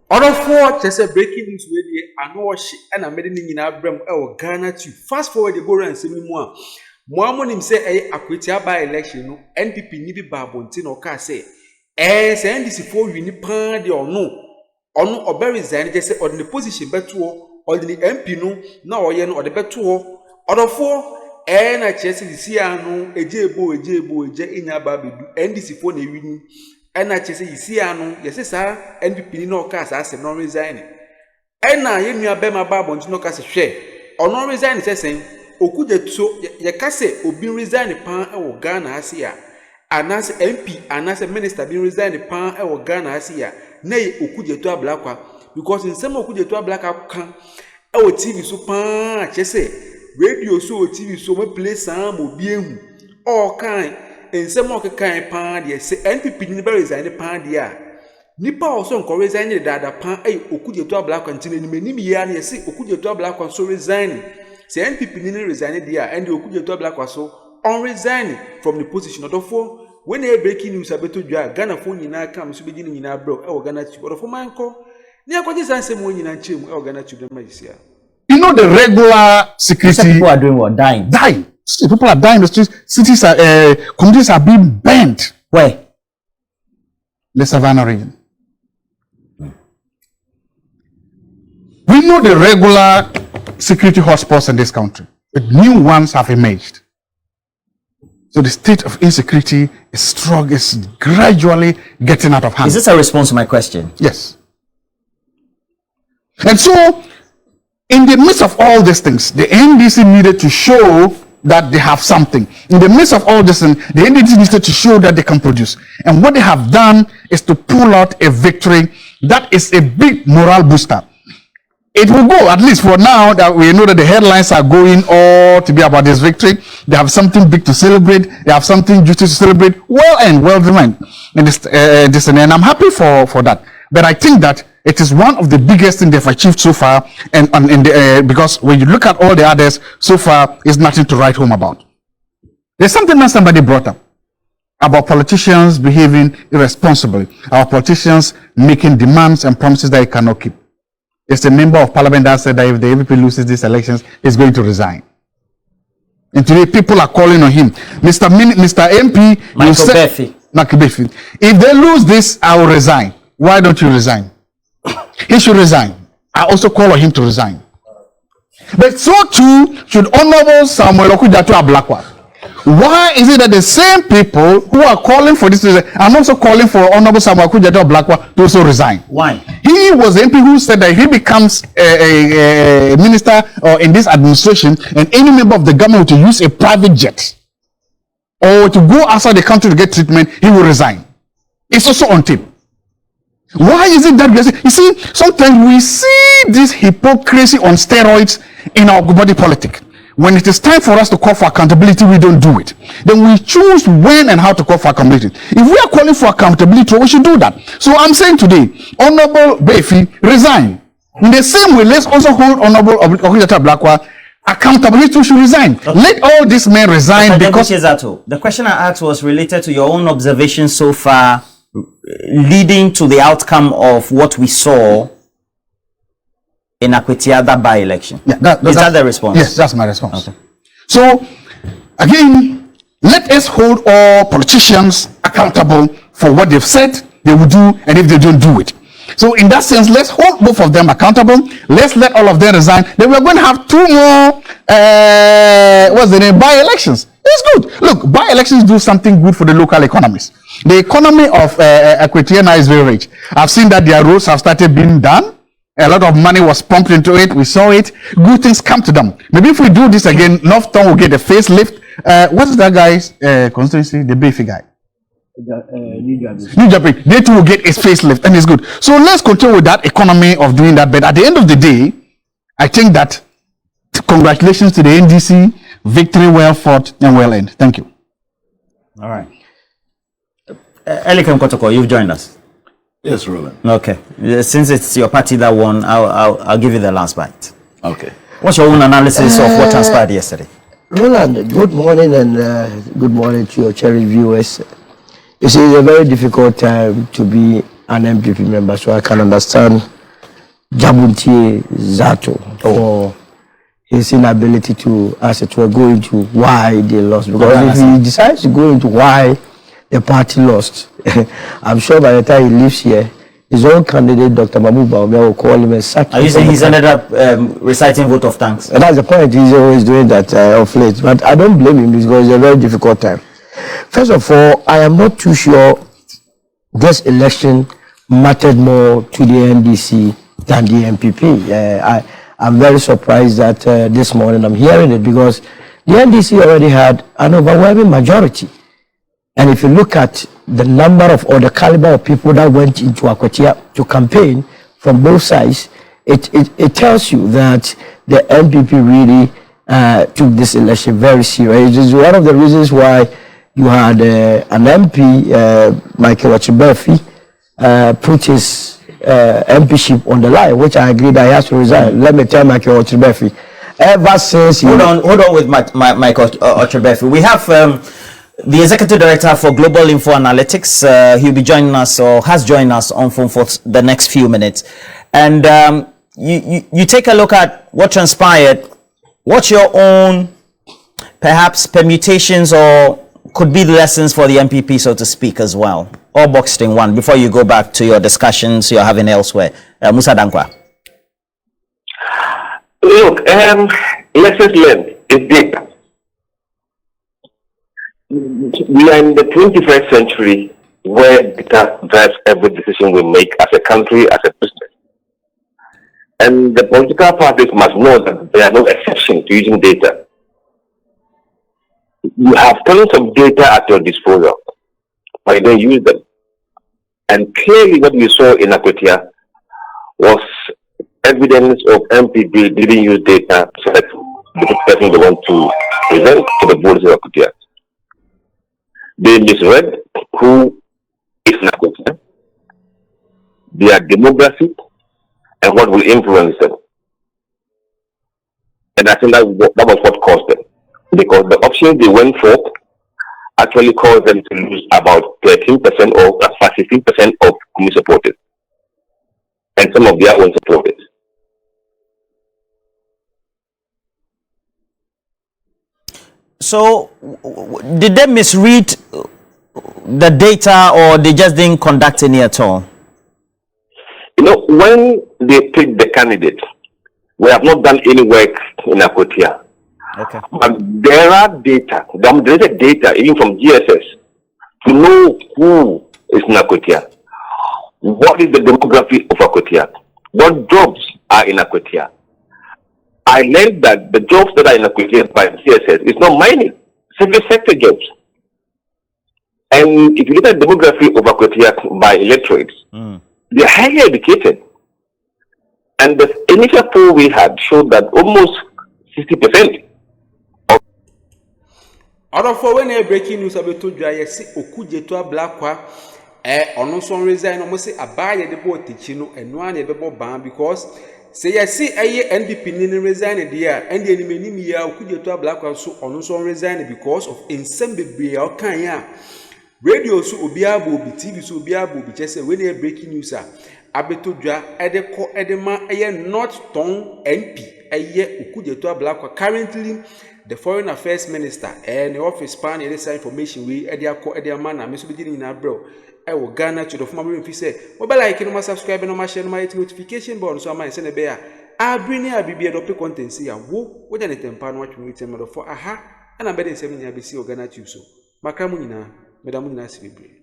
Other four just a breaking news where they are no shit and I'm making in Abram or Ghanatube. Fast forward the go and see me more. Moamon him say a quittia by election, no NPP nibi babontin or car say. Send this for you nipan or no or bury Zan just say on the position better or the MP no now or the better. Other four and I chase the Siano, a jebo, in your baby, and this for the winning. And I chase Siano, yes, sir, NPP no cast as a non resigning. And now you near Bema Babon no cast a share or non resign, saying, Okudzeto, ye kase obi resign pan e Ghana asia. Anas MP, anas minister be resign pan e Ghana asia. Nay Okudzeto Ablakwa because in some Okudzeto Ablakwa kan e TV so pan chese radio so TV so me play sam obi ehu. All kind in some of kind pan dey say NPP ni be resign pan dey a. Nipa also nko resign dey dada pan e Okudzeto Ablakwa ntine ni menim ye na say Okudzeto Ablakwa so resign. Say NPP didn't resign there and the Okudzeto Ablakwa so on resigning from the position. Therefore, when they breaking news about to Ghana phone in our camp, so beginning in our bro, or Ghanatube, or for my uncle, near what is answer when you chim or Ghanatube the Malaysia. You know the regular security people are doing what? Dying. People are dying in the streets. Cities are communities are being burnt. Where? The Savannah region. We know the regular security hotspots in this country, but new ones have emerged. So the state of insecurity is strong, is gradually getting out of hand. Is this a response to my question? Yes. And so, in the midst of all these things, the NDC needed to show that they have something. In the midst of all this, the NDC needed to show that they can produce. And what they have done is to pull out a victory that is a big morale booster. It will go, at least for now, that we know that the headlines are going all to be about this victory. They have something big to celebrate. They have something juicy to celebrate. Well designed. And I'm happy for that. But I think that it is one of the biggest things they've achieved so far. Because when you look at all the others so far, it's nothing to write home about. There's something that somebody brought up about politicians behaving irresponsibly. Our politicians making demands and promises that they cannot keep. There's a member of parliament that said that if the AVP loses these elections, he's going to resign. And today people are calling on him. Mr. MP, Michael Befi. If they lose this, I will resign. Why don't you resign? He should resign. I also call on him to resign. But so too should Honorable Samuel Okudzeto Ablakwa. Why is it that the same people who are calling for this resign are also calling for Honorable Samuel Okudzeto Ablakwa to also resign? Why? He was the MP who said that if he becomes a minister or in this administration and any member of the government to use a private jet or to go outside the country to get treatment, he will resign. It's also on tape. Why is it that you see, sometimes we see this hypocrisy on steroids in our body politic. When it is time for us to call for accountability, we don't do it. Then we choose when and how to call for accountability. If we are calling for accountability, we should do that. So I'm saying today, Honorable Befi, resign. In the same way, let's also hold Honorable Okudzeto Ablakwa accountable. He should resign. Okay. Let all these men resign because... The question I asked was related to your own observation so far, leading to the outcome of what we saw in Akwetiada by-election. Yeah, is that the response? Yes, that's my response. Okay. So, again, let us hold all politicians accountable for what they've said they will do, and if they don't do it. So, in that sense, let's hold both of them accountable. Let's let all of them resign. Then we're going to have 2 more, by-elections. It's good. Look, by-elections do something good for the local economies. The economy of Akwetiana is very rich. I've seen that their roads have started being done. A lot of money was pumped into it. We saw it. Good things come to them. Maybe if we do this again, Northtown will get a facelift. What is that guy's constituency? The Befi guy. New Japan. They too will get a facelift, and it's good. So let's continue with that economy of doing that. But at the end of the day, I think that congratulations to the NDC. Victory well fought and well earned. Thank you. All right. Elikem Kotoko, you've joined us. Yes, Roland. Okay. Since it's your party that won, I'll give you the last bite. Okay. What's your own analysis of what transpired yesterday? Roland, good morning and good morning to your cherished viewers. You see, it's a very difficult time to be an MPP member, so I can understand Jabuntie Zato for his inability to, as it were, go into why they lost. Because if he decides to go into why the party lost, I'm sure by the time he leaves here, his own candidate, Dr. Mahmoud Bawumia, will call him and sack him. Are you saying he's ended up reciting vote of thanks? And that's the point. He's always doing that of late. But I don't blame him because it's a very difficult time. First of all, I am not too sure this election mattered more to the NDC than the MPP. I'm very surprised that this morning I'm hearing it because the NDC already had an overwhelming majority. And if you look at the number of or the caliber of people that went into Akwatia to campaign from both sides, it tells you that the MPP really took this election very serious. It is one of the reasons why you had an MP, Michael Okudzeto, put his MPship on the line, which I agree that he has to resign. Let me tell Michael Okudzeto, ever since hold on with Michael Okudzeto. We have the Executive Director for Global Info Analytics. He'll be joining us or has joined us on phone for the next few minutes. And you take a look at what transpired. What's your own perhaps permutations or could be lessons for the MPP, so to speak, as well? All boxed in one before you go back to your discussions you're having elsewhere. Musa Dankwa. Look, lessons learned is data. We are in the 21st century where data drives every decision we make as a country, as a business. And the political parties must know that there are no exceptions to using data. You have tons of data at your disposal, but you don't use them. And clearly what we saw in Akwatia was evidence of MPP didn't use data to select the person they want to present to the voters of Akwatia. They misread who is in Akwatia, their demography, and what will influence them. And I think that was what caused them. Because the options they went for actually caused them to lose about 13% or 15% of community supporters. And some of their own supporters. So, did they misread the data or they just didn't conduct any at all? You know, when they pick the candidate, we have not done any work in Akwatia. Okay. But there are data, there is a data even from GSS to know who is in Akwatia. What is the demography of Akwatia? What jobs are in Akwatia? I learned that the jobs that are in Akwatia by GSS is not mining, service sector jobs. And if you look at the demography of Akwatia by electorates, they are highly educated. And the initial poll we had showed that almost 60%. For when a breaking news about to dry, Okudzeto Ablakwa, on some resign, almost say a buyer the boat teaching and one a bebo ban because say I see a NDP in resign a dear and the enemy ya Okudzeto Ablakwa so on some resign because of insembe or kanya radio so obiabo bi TV so obiabo bi chese when a breaking news abeto dwa edeko edema not ton MP Okudzeto Ablakwa currently the Foreign Affairs Minister and the office span this information we man na me so be na bro will Ghana to the former if say mobile like no subscribe no share no notification bell so am send be a bring a bibia do content see wo we dey tempa no watch me tell me for aha and am be dey say me be see Ghanatube so makra mu nyina me da mu nyina se bebre